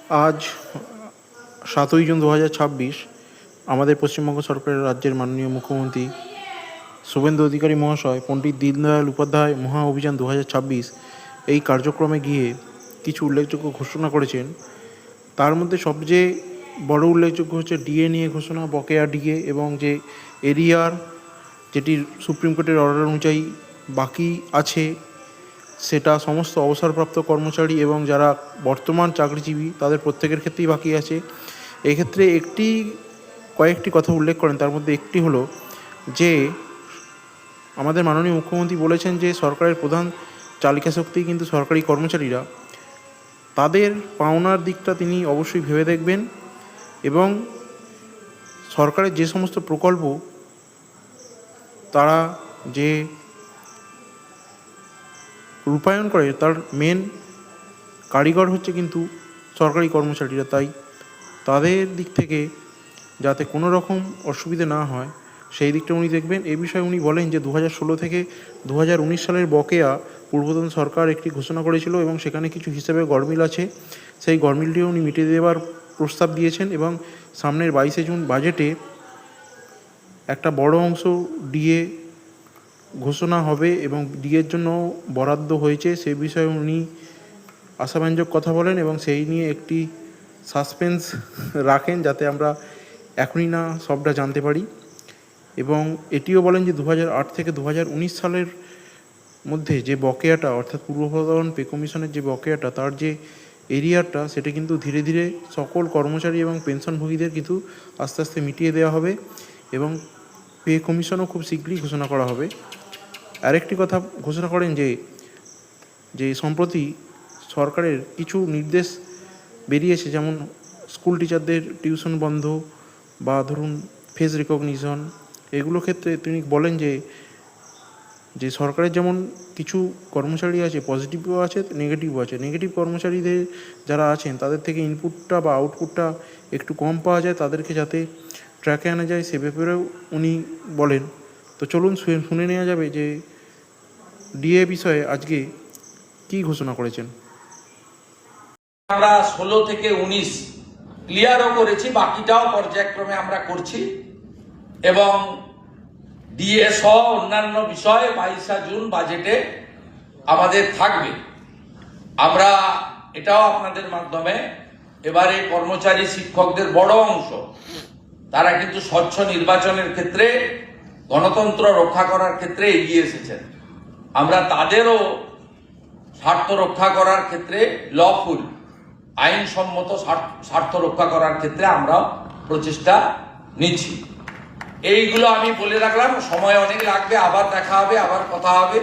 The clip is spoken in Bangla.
আজ 7ই জুন 2026 আমাদের পশ্চিমবঙ্গ সরকারের রাজ্যের মাননীয় মুখ্যমন্ত্রী শুভেন্দু অধিকারী মহাশয় পণ্ডিত দীনদয়াল উপাধ্যায় মহা অভিযান 2026 এই কার্যক্রমে গিয়ে কিছু উল্লেখযোগ্য ঘোষণা করেছেন। তার মধ্যে সবচেয়ে বড় উল্লেখযোগ্য হচ্ছে ডিএ নিয়ে ঘোষণা, বকেয়া ডিএ, এবং যে এরিয়ার যেটি সুপ্রিম কোর্টের অর্ডার অনুযায়ী বাকি আছে সেটা সমস্ত অবসরপ্রাপ্ত কর্মচারী এবং যারা বর্তমান চাকরিজীবী তাদের প্রত্যেকের ক্ষেত্রেই বাকি আছে। এক্ষেত্রে কয়েকটি কথা উল্লেখ করেন। তার মধ্যে একটি হলো যে আমাদের মাননীয় মুখ্যমন্ত্রী বলেছেন যে সরকারের প্রধান চালিকা শক্তি কিন্তু সরকারি কর্মচারীরা, তাদের পাওনার দিকটা তিনি অবশ্যই ভেবে দেখবেন এবং সরকারের যে সমস্ত প্রকল্প তারা যে রূপায়ণ করে তার মেন কারিগর হচ্ছে কিন্তু সরকারি কর্মচারীরা। তাই তাদের দিক থেকে যাতে কোনো রকম অসুবিধে না হয় সেই দিকটা উনি দেখবেন। এ বিষয়ে উনি বলেন যে 2016 থেকে 2019 সালের বকেয়া পূর্বতন সরকার একটি ঘোষণা করেছিল এবং সেখানে কিছু হিসেবে গরমিল আছে, সেই গরমিলটিও উনি মিটিয়ে দেওয়ার প্রস্তাব দিয়েছেন এবং সামনের 22শে জুন বাজেটে একটা বড় অংশ ডিএ ঘোষণা হবে এবং ডিএর জন্য বরাদ্দ হয়েছে সে বিষয়ে উনি আশাব্যঞ্জক কথা বলেন এবং সেই নিয়ে একটি সাসপেন্স রাখেন যাতে আমরা এখনই না সবটা জানতে পারি। এবং এটিও বলেন যে 2008 থেকে 2019 সালের মধ্যে যে বকেয়াটা, অর্থাৎ পূর্বপ্রধান পে কমিশনের যে বকেয়াটা, তার যে এরিয়াটা সেটা কিন্তু ধীরে ধীরে সকল কর্মচারী এবং পেনশনভোগীদের কিন্তু আস্তে আস্তে মিটিয়ে দেওয়া হবে এবং পে কমিশনও খুব শীঘ্রই ঘোষণা করা হবে। আরেকটি কথা ঘোষণা করেন যে সম্প্রতি সরকারের কিছু নির্দেশ বেরিয়েছে, যেমন স্কুল টিচারদের টিউশন বন্ধ বা ধরুন ফেস রিকগনিশন, এগুলো ক্ষেত্রে তিনি বলেন যে সরকারের যেমন কিছু কর্মচারী আছে পজিটিভও আছে নেগেটিভও আছে। নেগেটিভ কর্মচারীদের যারা আছেন তাদের থেকে ইনপুটটা বা আউটপুটটা একটু কম পাওয়া যায়, তাদেরকে যাতে ট্র্যাকে আনা যায় সে ব্যাপারেও উনি বলেন। তো চলুন শুনে নেওয়া যাবে যে ডিএ বিষয়ে আজকে কি ঘোষণা করেছেন। আমরা 16 থেকে 19 ক্লিয়ারও করেছি, বাকিটাও পর্যায়ক্রমে আমরা করছি এবং ডিএ সহ অন্যান্য বিষয় 22শে জুন বাজেটে আমাদের থাকবে। আমরা এটাও আপনাদের মাধ্যমে এবারে কর্মচারী শিক্ষকদের বড় অংশ তারা কিন্তু স্বচ্ছ নির্বাচনের ক্ষেত্রে গণতন্ত্র রক্ষা করার ক্ষেত্রে এগিয়ে এসেছেন। আমরা তাদেরও স্বার্থ রক্ষা করার ক্ষেত্রে লফুল আইনসম্মত স্বার্থ রক্ষা করার ক্ষেত্রে আমরা প্রচেষ্টা নিচ্ছি। এইগুলো আমি বলে রাখলাম, সময় অনেক লাগবে, আবার দেখা হবে, আবার কথা হবে।